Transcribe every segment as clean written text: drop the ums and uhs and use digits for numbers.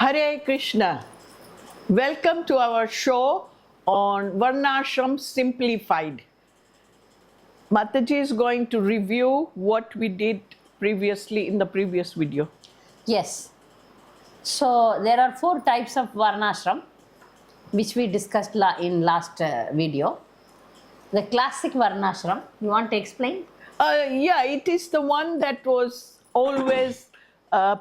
Hare Krishna. Welcome to our show on Varnashram Simplified. Mataji is going to review what we did previously in the previous video. Yes. So there are 4 types of Varnashram which we discussed in last video. The classic Varnashram, you want to explain? Yeah, it is the one that was always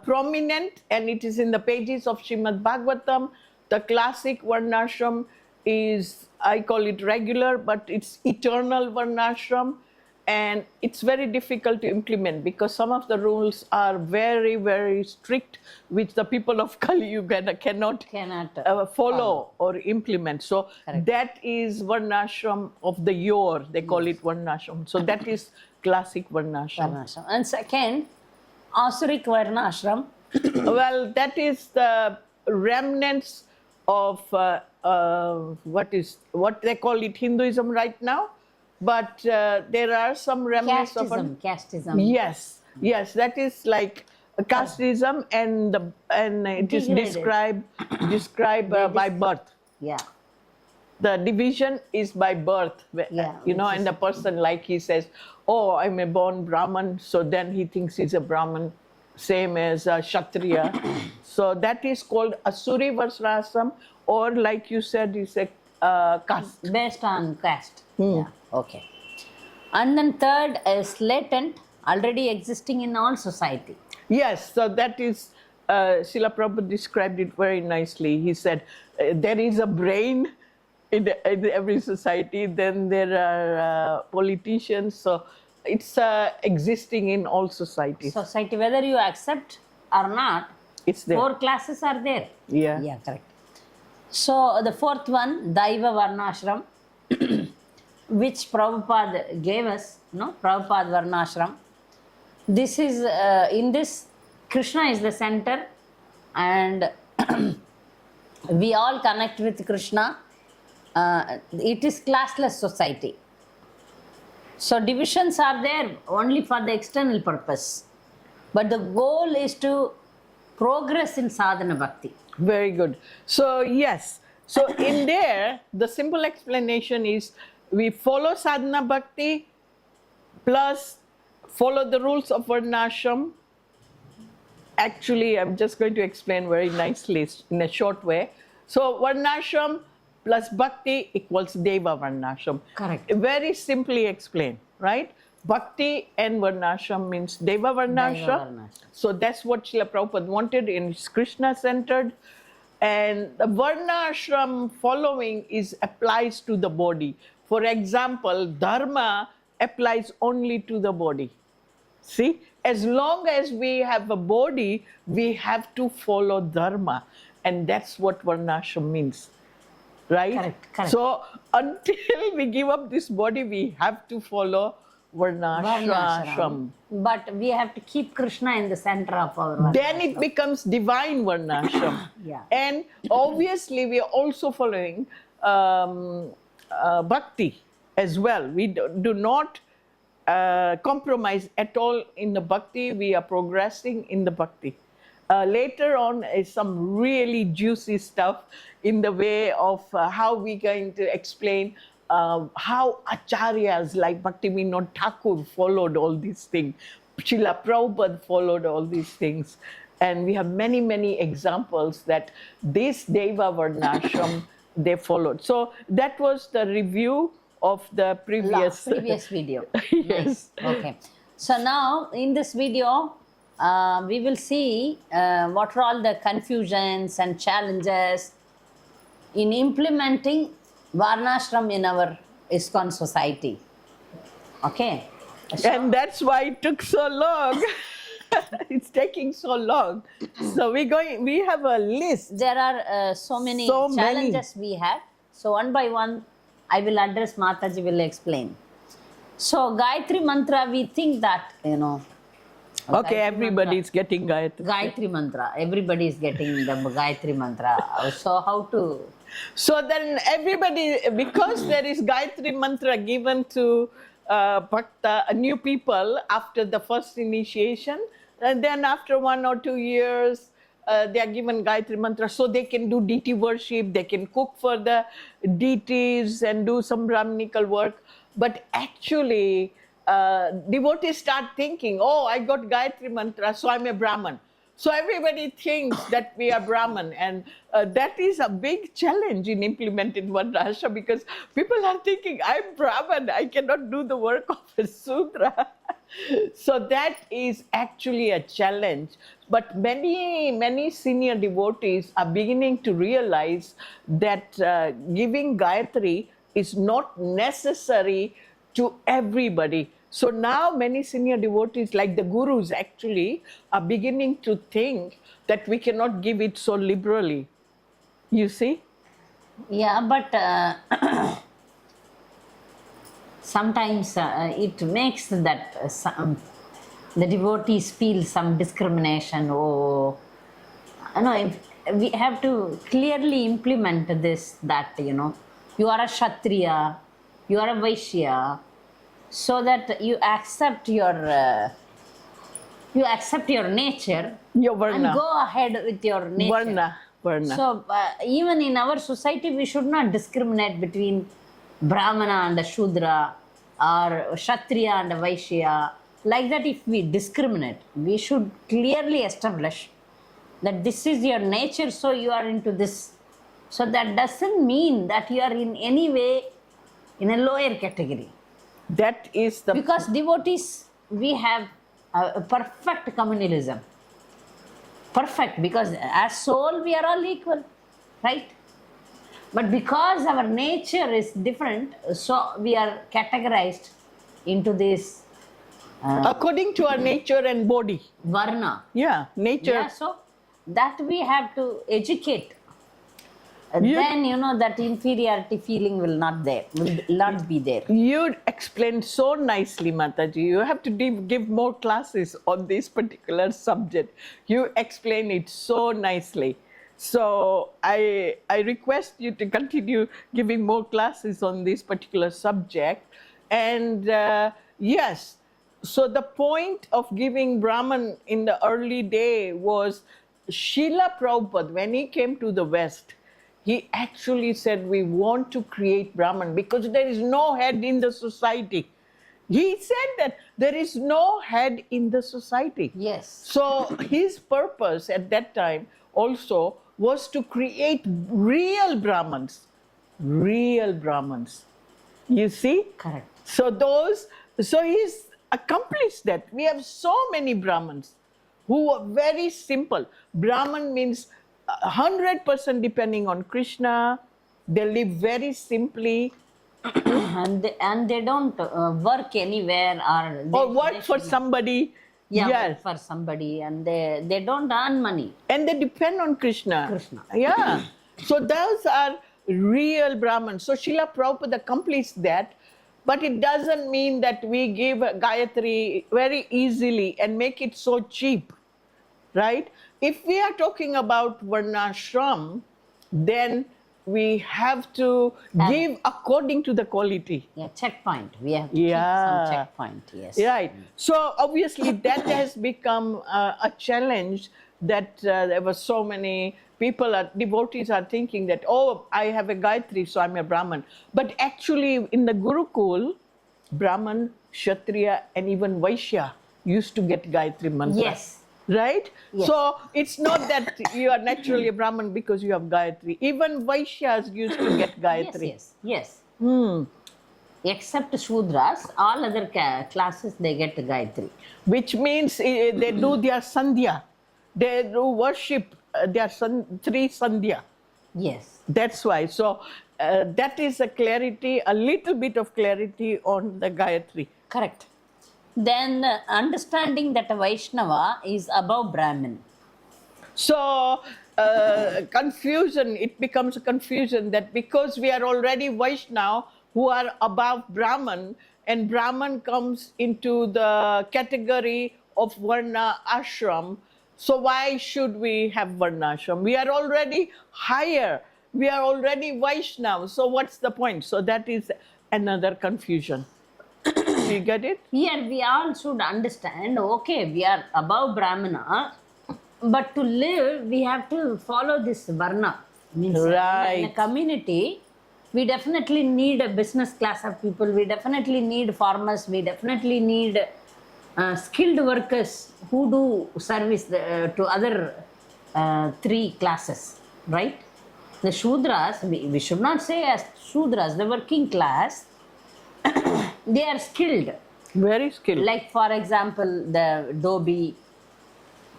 prominent, and it is in the pages of Srimad Bhagavatam. The classic Varnashram is, I call it regular, but it's eternal Varnashram, and it's very difficult to implement because some of the rules are very, very strict, which the people of Kali Yuga cannot follow or implement. So Correct. that is Varnashram of the Yor, they call it Varnashram. So that is classic Varnashram. And second, Asuric Varnashram. Well, that is the remnants of what they call it Hinduism right now, but there are some remnants of casteism. Yes, that is like casteism, and it is described by birth. Yeah. The division is by birth, and the person, like he says, oh, I'm a born Brahman, so then he thinks he's a Brahman, same as a Kshatriya. So that is called Asuri Varnashram, or like you said, it's a caste. Based on caste. Yeah. Okay. And then third is latent, already existing in all society. Yes, so that is, Srila Prabhupada described it very nicely. He said, there is a brain in every society, then there are politicians, so it's existing in all societies. Society, whether you accept or not, it's there. 4 classes are there. Yeah. Yeah, correct. So the 4th one, Daiva Varnashram, which Prabhupada gave us, Prabhupada Varnashram. This is, in this, Krishna is the center, and we all connect with Krishna. It is classless society. So divisions are there only for the external purpose. But the goal is to progress in sadhana bhakti. Very good. So yes, so in there, the simple explanation is we follow sadhana bhakti plus follow the rules of Varnashram. Actually, I'm just going to explain very nicely in a short way. So Varnashram plus bhakti equals Daiva Varnashram. Correct. Very simply explained, right? Bhakti and Varnashram means Daiva Varnashram. So that's what Srila Prabhupada wanted, and it's Krishna-centered. And the Varnashram following applies to the body. For example, Dharma applies only to the body. See, as long as we have a body, we have to follow Dharma. And that's what Varnashram means. Right? Correct. So until we give up this body, we have to follow Varnashram. But we have to keep Krishna in the center of our Varnashram. Then it becomes divine Varnashram. Yeah. And obviously we are also following bhakti as well. We do not compromise at all in the bhakti. We are progressing in the bhakti. Later on is some really juicy stuff in the way of how we're going to explain how acharyas like Bhaktivinoda Thakur followed all these things. Srila Prabhupada followed all these things. And we have many, many examples that this Daiva Varnashram they followed. So that was the review of the previous video. Yes. Nice. Okay. So now in this video, we will see what are all the confusions and challenges in implementing Varnashram in our ISKCON society. Okay. So, and that's why it took so long. It's taking so long. So we have a list. There are so many challenges we have. So one by one, I will address, Mataji will explain. So Gayatri Mantra, we think that, Okay, everybody is getting Gayatri. Gayatri Mantra. Everybody is getting the Gayatri Mantra. So how to... So then everybody, because there is Gayatri Mantra given to Bhakta, new people after the first initiation, and then after 1 or 2 years, they are given Gayatri Mantra so they can do deity worship, they can cook for the deities and do some Brahminical work. But actually, devotees start thinking, oh, I got Gayatri Mantra, so I'm a Brahman. So everybody thinks that we are Brahman, and that is a big challenge in implementing Varnashram, because people are thinking, I'm Brahman, I cannot do the work of a Sudra. So that is actually a challenge. But many senior devotees are beginning to realize that giving Gayatri is not necessary to everybody. So now many senior devotees, like the gurus actually, are beginning to think that we cannot give it so liberally. You see? Yeah, but sometimes it makes that the devotees feel some discrimination. Oh, no, if we have to clearly implement this, that, you are a Kshatriya, you are a Vaishya, so that you accept your nature Your and Varna. go ahead with your nature. Varna. So even in our society, we should not discriminate between Brahmana and a Shudra, or Kshatriya and a Vaishya. Like that, if we discriminate, we should clearly establish that this is your nature, so you are into this. So that doesn't mean that you are in any way in a lower category. That is the... Because devotees, we have a perfect communalism. Perfect, because as soul we are all equal, right? But because our nature is different, so we are categorized into this according to our nature and body. Varna. Yeah, nature. Yeah, so that we have to educate. Yeah. Then, that inferiority feeling will not be there. You explained so nicely, Mataji. You have to give more classes on this particular subject. You explain it so nicely. So I request you to continue giving more classes on this particular subject. And yes, so the point of giving Brahman in the early day was Srila Prabhupada, when he came to the West, he actually said, we want to create Brahman because there is no head in the society. He said that there is no head in the society. Yes. So his purpose at that time also was to create real Brahmans. Real Brahmans. You see? Correct. So he's accomplished that. We have so many Brahmans who are very simple. Brahman means 100% depending on Krishna. They live very simply. and they don't work anywhere or work for somebody. Yeah, Yes. work for somebody, and they don't earn money. And they depend on Krishna. Krishna. Yeah. So those are real Brahmins. So Srila Prabhupada accomplished that. But it doesn't mean that we give Gayatri very easily and make it so cheap. Right? If we are talking about Varnashram, then we have to give according to the quality. Yeah, checkpoint. We have to keep some checkpoint, yes. Right. So obviously that has become a challenge, that there were so many people, devotees are thinking that, oh, I have a Gayatri, so I'm a Brahman. But actually in the Gurukul, Brahman, Kshatriya and even Vaishya used to get Gayatri Mantra. Yes. Right? Yes. So it's not that you are naturally a Brahman because you have Gayatri. Even Vaishyas used to get Gayatri. Yes. Except Shudras, all other classes, they get Gayatri. Which means they do their Sandhya. They do worship their three Sandhya. Yes. That's why. So that is a clarity, a little bit of clarity on the Gayatri. Correct. Then understanding that a Vaishnava is above Brahmin. So confusion, it becomes a confusion that because we are already Vaishnava who are above Brahman, and Brahman comes into the category of Varna Ashram, so why should we have Varnashram? We are already higher. We are already Vaishnava. So what's the point? So that is another confusion. Do you get it? Here we all should understand, okay, we are above Brahmana, but to live, we have to follow this Varna. Means in a Right. community, we definitely need a business class of people. We definitely need farmers. We definitely need skilled workers who do service to other three classes, right? The Shudras, we should not say as Shudras, the working class, they are skilled. Very skilled. Like, for example, the dhobi,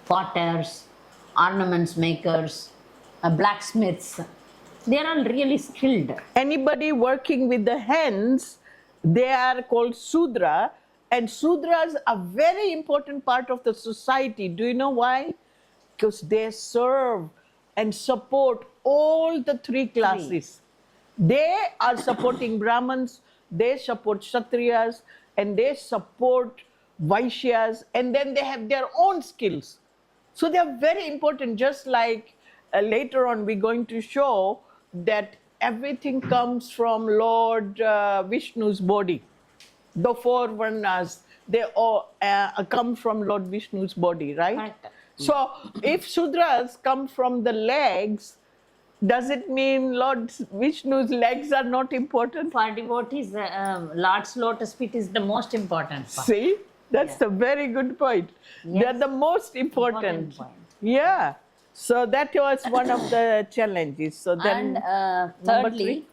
potters, ornaments makers, blacksmiths, they are all really skilled. Anybody working with the hands, they are called Sudra, and Sudras are very important part of the society. Do you know why? Because they serve and support all the three classes. They are supporting Brahmins, they support Kshatriyas, and they support Vaishyas, and then they have their own skills. So they are very important, just like later on we're going to show that everything comes from Lord Vishnu's body. The four Varnas, they all come from Lord Vishnu's body, right? Correct. So if Sudras come from the legs, does it mean Lord Vishnu's legs are not important? For devotees, Lord's lotus feet is the most important part. See, that's a very good point. They're the most important. point. Yeah. So that was one of the challenges. So then, And number thirdly, three?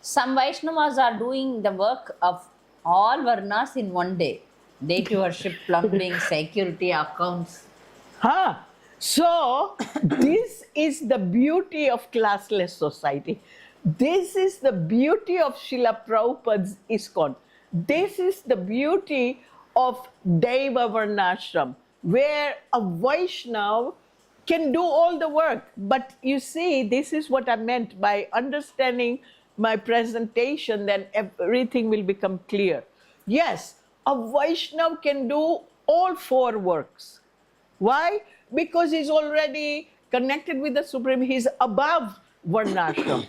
some Vaishnavas are doing the work of all Varnas in one day. Deity worship, plumbing, security, accounts. Huh. So this is the beauty of classless society. This is the beauty of Srila Prabhupada's ISKCON. This is the beauty of Daiva Varnashram, where a Vaishnav can do all the work. But you see, this is what I meant by understanding my presentation, then everything will become clear. Yes, a Vaishnav can do all four works. Why? Because he's already connected with the Supreme. He's above Varnashram.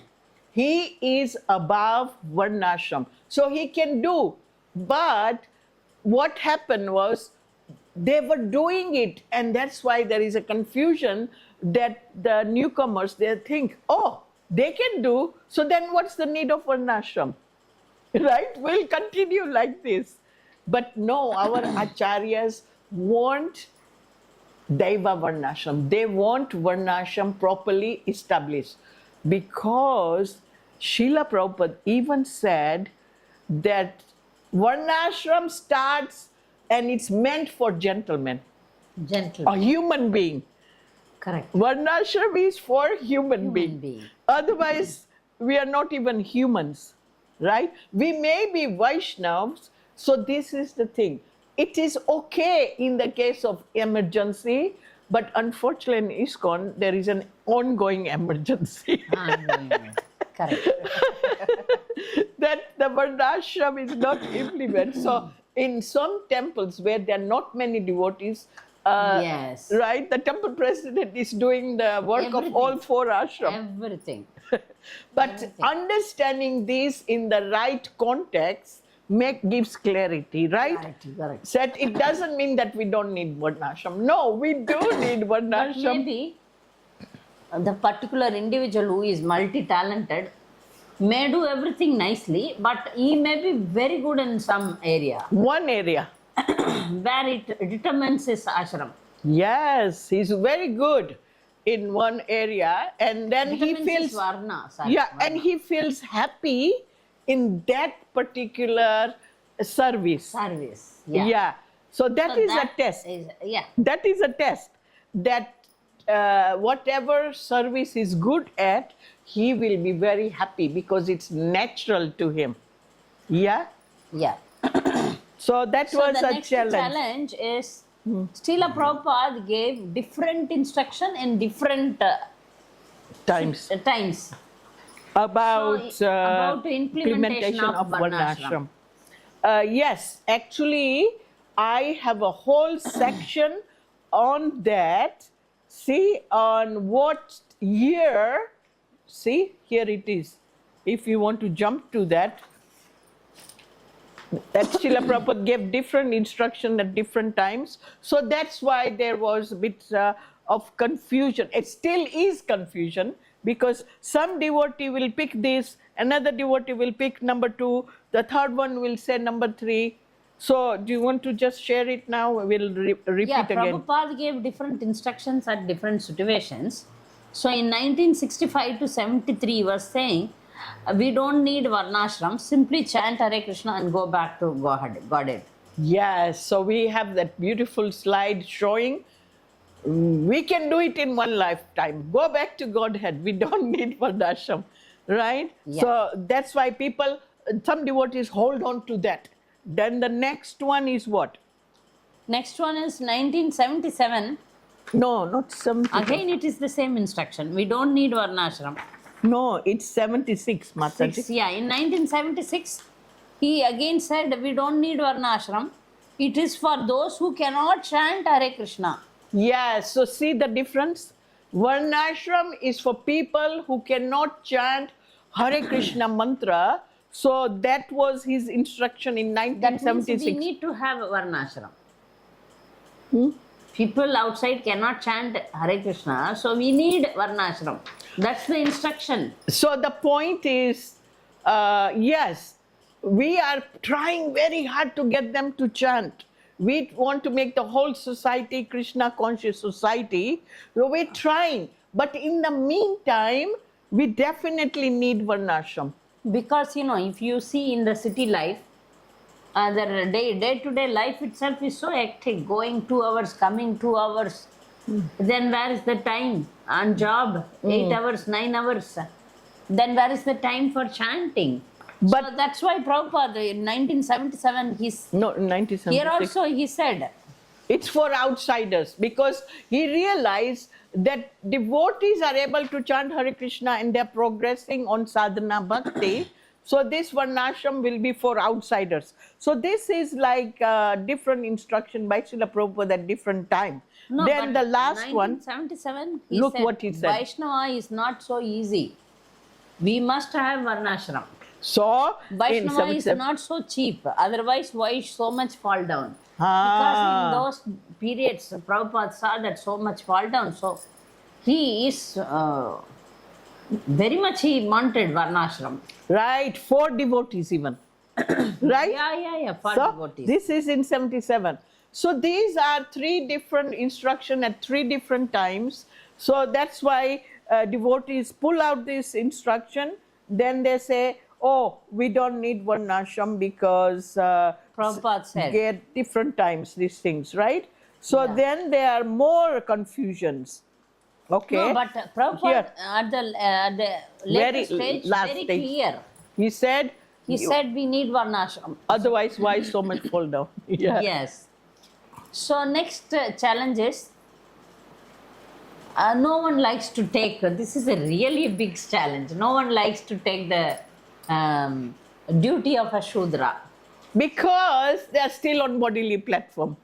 He is above Varnashram. So he can do. But what happened was they were doing it, and that's why there is a confusion that the newcomers, they think, oh, they can do, so then what's the need of Varnashram? Right? We'll continue like this. But no, our acharyas want Daiva Varnashram. They want Varnashram properly established, because Srila Prabhupada even said that Varnashram starts and it's meant for gentlemen, a Gentlemen. human being. Correct. Varnashram is for human being. being. Otherwise, we are not even humans, right? We may be Vaishnavas, so this is the thing. It is okay in the case of emergency, but unfortunately in ISKCON, there is an ongoing emergency. Correct. That the Varnashram is not implemented. So in some temples where there are not many devotees, Yes. right, the temple president is doing the work of all Everything. four ashrams. Everything. But understanding this in the right context gives clarity, right? Clarity, correct. Said it doesn't mean that we don't need Varnashram. No, we do need But Varnashram. maybe the particular individual who is multi-talented may do everything nicely, but he may be very good in some area One area. where it determines his ashram. Yes, he's very good in one area, and then he Determines his feels varna. yeah, and he feels happy in that particular service. Service. Yeah. Yeah. So that So is that a test. Yeah. That is a test that whatever service he's good at, he will be very happy because it's natural to him. Yeah. Yeah. So that So was the a next challenge. challenge is Srila Prabhupada gave different instruction in different Times times. about, So, about the implementation of Varnashram. Yes, actually, I have a whole section on that. See, on what year, see, here it is. If you want to jump to that, Srila Prabhupada gave different instruction at different times. So that's why there was a bit of confusion. It still is confusion because some devotee will pick this, another devotee will pick number 2, the third one will say number 3. So do you want to just share it now? We'll repeat Yeah, again. Prabhupada gave different instructions at different situations. So in 1965 to 73, he was saying, we don't need Varnashram, simply chant Hare Krishna and go back to Godhead. Yes, so we have that beautiful slide showing we can do it in one lifetime. Go back to Godhead. We don't need Varnashram, right? Yeah. So that's why people, some devotees hold on to that. Then the next one is what? Next one is 1977. No, not 70. Again, it is the same instruction. We don't need Varnashram. No, it's 76, Mataji. Yeah, in 1976, he again said, we don't need Varnashram. It is for those who cannot chant Hare Krishna. Yes, so see the difference? Varnashram is for people who cannot chant Hare Krishna mantra. So that was his instruction in That means 1976. we need to have Varnashram. People outside cannot chant Hare Krishna, so we need Varnashram. That's the instruction. So the point is, yes, we are trying very hard to get them to chant. We want to make the whole society Krishna conscious society. So we're trying. But in the meantime, we definitely need Varnashram. Because, if you see in the city life, the day-to-day life itself is so hectic, going 2 hours, coming 2 hours. Then where is the time? On job, 8 hours, 9 hours. Then where is the time for chanting? But So that's why Prabhupada in 1977, no, 1976. here also he said, It's for outsiders because he realized that devotees are able to chant Hare Krishna and they're progressing on sadhana bhakti. So this Varnashram will be for outsiders. So this is like different instruction by Srila Prabhupada at different time. no, Then but the last one, 1977, look what he said. Vaishnava is not so easy. We must have Varnashram. so in Vaishnava is 77 not so cheap. Otherwise, why so much fall down? Because in those periods, Prabhupada saw that so much fall down. So he is very much he wanted Varnashram. right, for devotees even. Right? Yeah, for So devotees. this is in 77. So these are 3 different instruction at 3 different times. So that's why devotees pull out this instruction. Then they say, oh, we don't need Varnashram because Prabhupada said. get different times these things, right? So Yeah. then there are more confusions. Okay. No, but Prabhupada Here. at the Very later stage, last very stage. clear. He said, He said we need Varnashram. otherwise why so much fall down? Yeah. Yes. So next challenge is, no one likes to take, this is a really big challenge. No one likes to take the duty of a Shudra. Because they are still on bodily platform.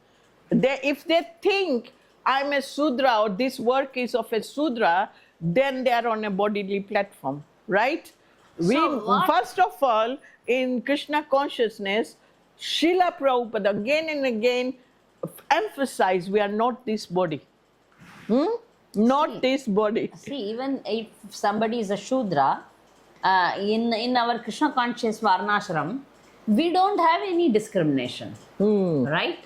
If they think I'm a Sudra or this work is of a Sudra, then they are on a bodily platform, right? First of all, in Krishna consciousness, Srila Prabhupada again and again emphasize we are not this body. Not this body. See, even if somebody is a Shudra, in our Krishna conscious Varnashram, we don't have any discrimination, right?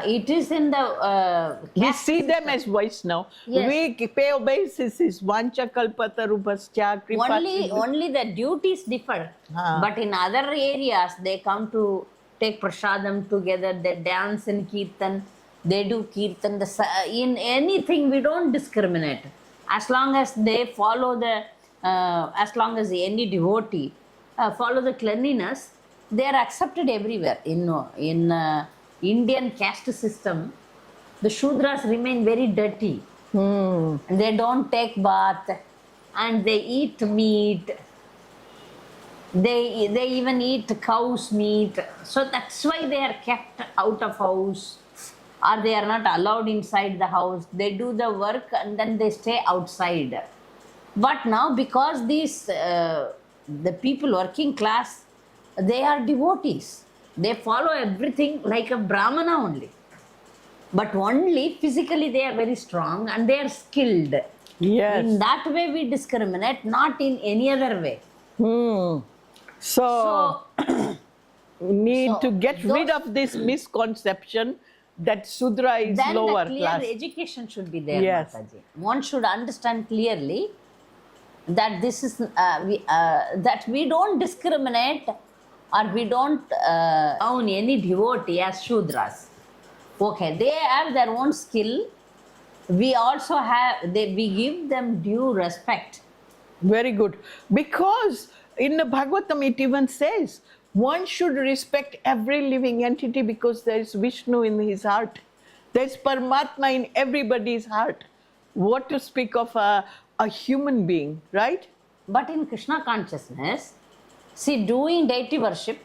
It is in the We see them as Vaishnava. Yes. We pay obeisance, Vancha Kalpatarubhascha Kripa. only the duties differ. But in other areas, they come to take prasadam together, they dance in kirtan, they do kirtan. In anything, we don't discriminate. As long as they follow as long as any devotee follow the cleanliness, they are accepted everywhere. In Indian caste system, the Shudras remain very dirty. They don't take bath and they eat meat. They even eat cow's meat. So that's why they are kept out of house, or they are not allowed inside the house. They do the work and then they stay outside. But now, because these the people working class, they are devotees. They follow everything like a Brahmana only. but only physically they are very strong and they are skilled. Yes. In that way we discriminate, not in any other way. So, we need so to get rid those- of this misconception that Sudra is then lower the clear class. education should be there, Yes. Mataji. One should understand clearly that this is that we don't discriminate or we don't own any devotee as Shudras. Okay, they have their own skill. We also have, we give them due respect. Very good. Because in the Bhagavatam it even says one should respect every living entity because there is Vishnu in his heart. There is Paramatma in everybody's heart. What to speak of a human being, right? But in Krishna consciousness, see, doing deity worship,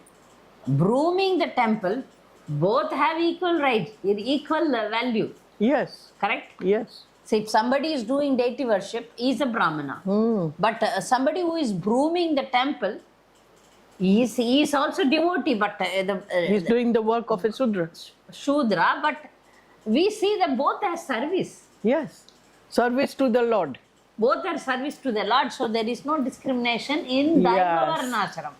brooming the temple, both have equal right, equal value. Yes. Correct? Yes. See, if somebody is doing deity worship, he is a Brahmana. But somebody who is brooming the temple, he is also devotee, but He's doing the work of a Sudra. Shudra, but we see them both as service. Yes. Service to the Lord. Both are service to the Lord, so there is no discrimination in Daiva Yes. Varnashram.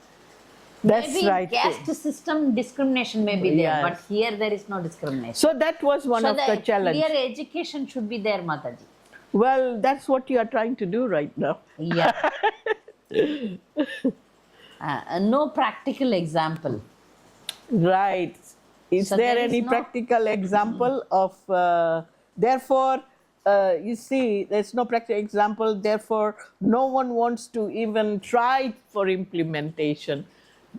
That's Maybe right. caste system discrimination may be there, Yes. but here there is no discrimination. So that was one So of the challenge. clear education should be there, Mataji. Well, that's what you are trying to do right now. Yeah. No practical example. Right. Is So there there is any no- practical example of, therefore, you see, there's no practical example, therefore, no one wants to even try for implementation.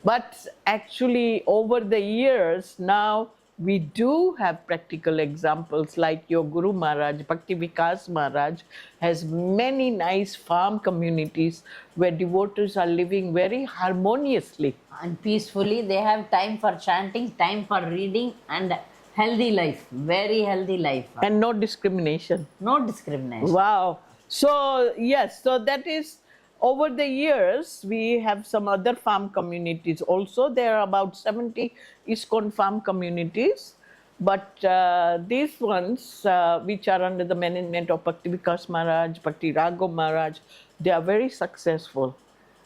But actually, over the years, now we do have practical examples like your Guru Maharaj, Bhakti Vikas Maharaj, has many nice farm communities where devotees are living very harmoniously. And peacefully, they have time for chanting, time for reading, and healthy life. Very healthy life. And no discrimination. No discrimination. Wow. So, yes, so that is over the years, we have some other farm communities also. There are about 70 ISKCON farm communities. But these ones, which are under the management of Bhakti Vikas Maharaj, Bhakti Raghav Maharaj, they are very successful.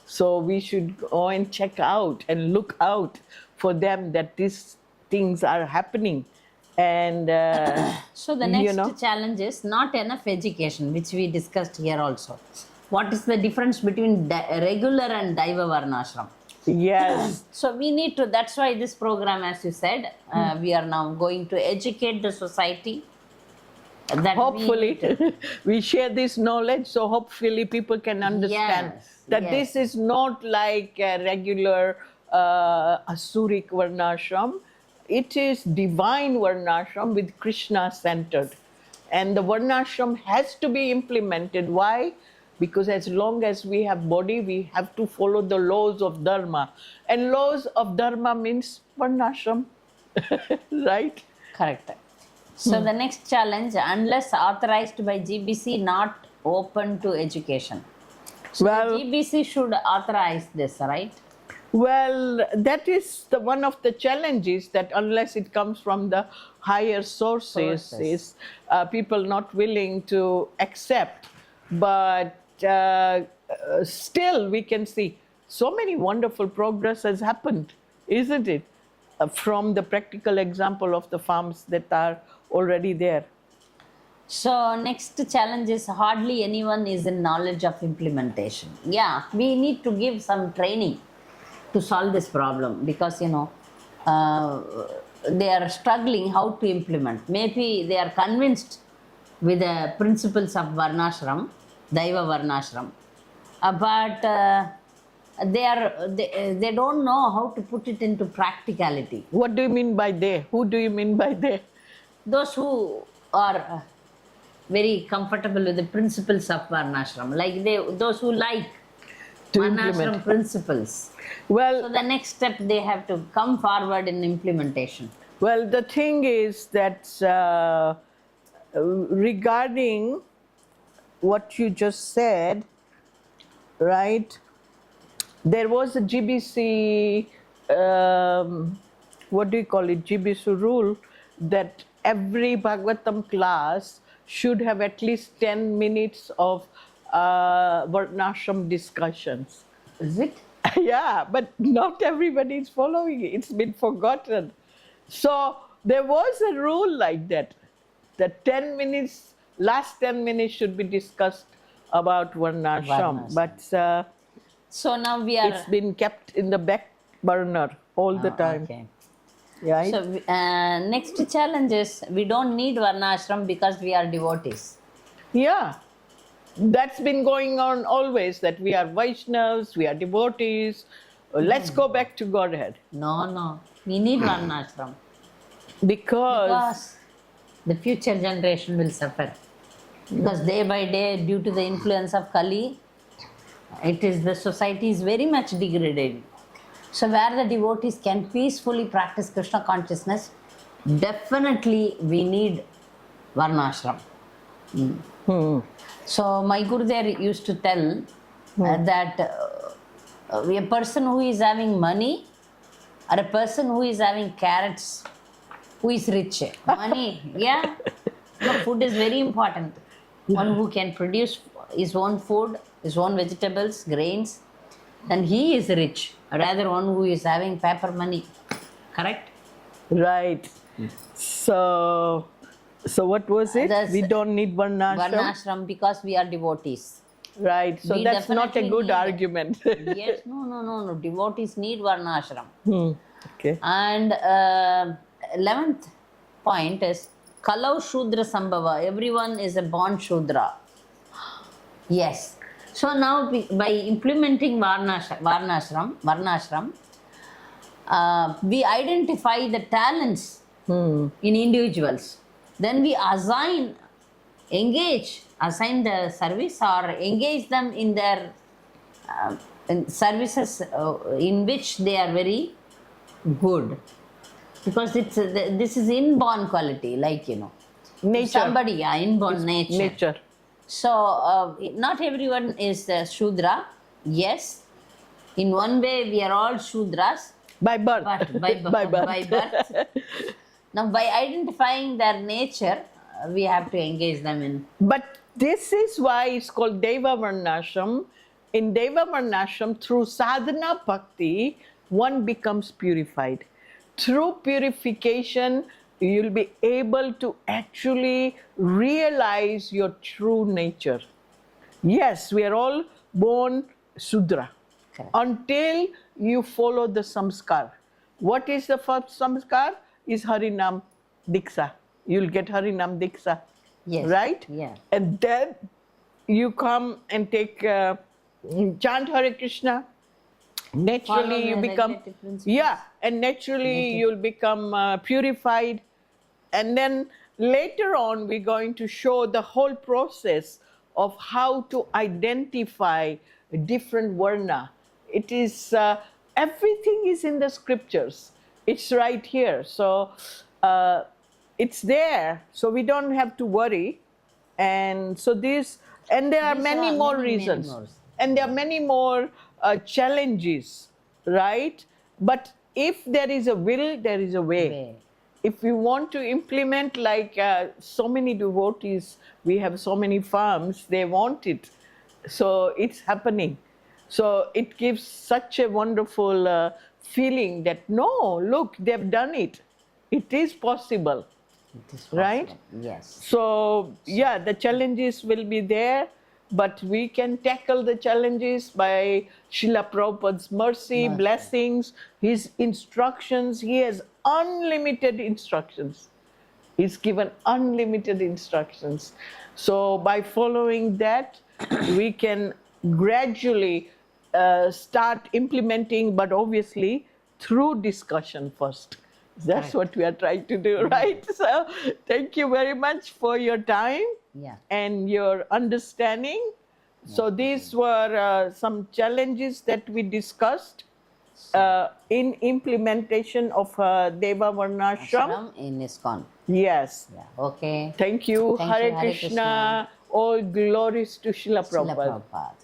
So we should go and check out and look out for them that these things are happening. And So the you next know, challenge is not enough education, which we discussed here also. What is the difference between regular and Daiva Varnashram? yes, So we need to, that's why this program, as you said, we are now going to educate the society. That hopefully we share this knowledge, so hopefully people can understand Yes, that yes. this is not like a regular Asuric Varnashram. It is divine Varnashram with Krishna centered. And the Varnashram has to be implemented. Why? Because as long as we have body, we have to follow the laws of Dharma. And laws of Dharma means Varnashram, right? Correct. So the next challenge, unless authorized by GBC, not open to education. So Well- the GBC should authorize this, right? Well, that is one of the challenges, that unless it comes from the higher sources, is people not willing to accept. But still, we can see so many wonderful progress has happened, isn't it? From the practical example of the farms that are already there. So next challenge is hardly anyone is in knowledge of implementation. Yeah, we need to give some training to solve this problem, because they are struggling how to implement. Maybe they are convinced with the principles of Varnashram, Daiva Varnashram, but they don't know how to put it into practicality. What do you mean by they? Who do you mean by they? Those who are very comfortable with the principles of Varnashram, like those who like To Varnashram implement. principles. Well, So the next step, they have to come forward in implementation. Well, the thing is that regarding what you just said, right, there was a GBC, what do you call it, GBC rule that every Bhagavatam class should have at least 10 minutes of Varnashram discussions. Is it? Yeah, but not everybody is following it. It's been forgotten. So there was a rule like that. The 10 minutes, last 10 minutes should be discussed about Varnashram. Varnashram. But So now we are. it's been kept in the back burner all the time. Okay. Right? So next challenge is we don't need Varnashram because we are devotees. Yeah. That's been going on always, that we are Vaishnavas, we are devotees. Let's go back to Godhead. No. We need Varnashram Because because the future generation will suffer. Because day by day, due to the influence of Kali, the society is very much degraded. So where the devotees can peacefully practice Krishna consciousness, definitely we need Varnashram. So my Guru there used to tell that a person who is having money or a person who is having carrots, who is rich. Money, yeah. No, food is very important. One who can produce his own food, his own vegetables, grains, then he is rich. Rather one who is having paper money. Correct? right. So what was it? We don't need Varnashram. Varnashram because we are devotees. Right. So We that's not a definitely good need it. argument. Yes, no. Devotees need Varnashram. Okay. And 11th point is Kalau Shudra Sambhava. Everyone is a born Shudra. Yes. So now by implementing Varnashram, we identify the talents in individuals. Then we assign the service or engage them in their in services in which they are very good. Because this is inborn quality, like, Nature. somebody, inborn nature. Nature. So not everyone is Shudra. Yes, in one way we are all Shudras, By birth. but by birth. Now by identifying their nature, we have to engage them in. But this is why it's called Daiva Varnashram. In Daiva Varnashram, through sadhana bhakti, one becomes purified. Through purification, you'll be able to actually realize your true nature. Yes, we are all born Sudra. Correct. Until you follow the samskar. What is the first samskar? Is Harinam Diksha. You'll get Harinam Diksha. Yes. Right? Yeah. And then you come and take chant Hare Krishna. Naturally Follow you the become, regulative principles. yeah, and naturally you'll become purified. And then later on we're going to show the whole process of how to identify different varna. It is, everything is in the scriptures. It's right here. So it's there. So we don't have to worry. And so and there are These many are more many reasons. more. And there are many more challenges, right? But if there is a will, there is a way. If you want to implement, like so many devotees, we have so many farms, they want it. So it's happening. So it gives such a wonderful feeling that, no, look, they've done it. It is possible. It is Right? possible. Yes. So, yeah, the challenges will be there, but we can tackle the challenges by Srila Prabhupada's mercy, blessings, his instructions. He has unlimited instructions. He's given unlimited instructions. So, by following that, we can gradually start implementing, but obviously through discussion first. That's what we are trying to do, right? So, thank you very much for your time and your understanding. So, these were some challenges that we discussed in implementation of Daiva Varnashram. Ashram in ISKCON. Yes. Yeah. Okay. Thank you. Thank you, Hare Hare Krishna. Krishna. All glories to Srila Srila Prabhupada. Prabhupada.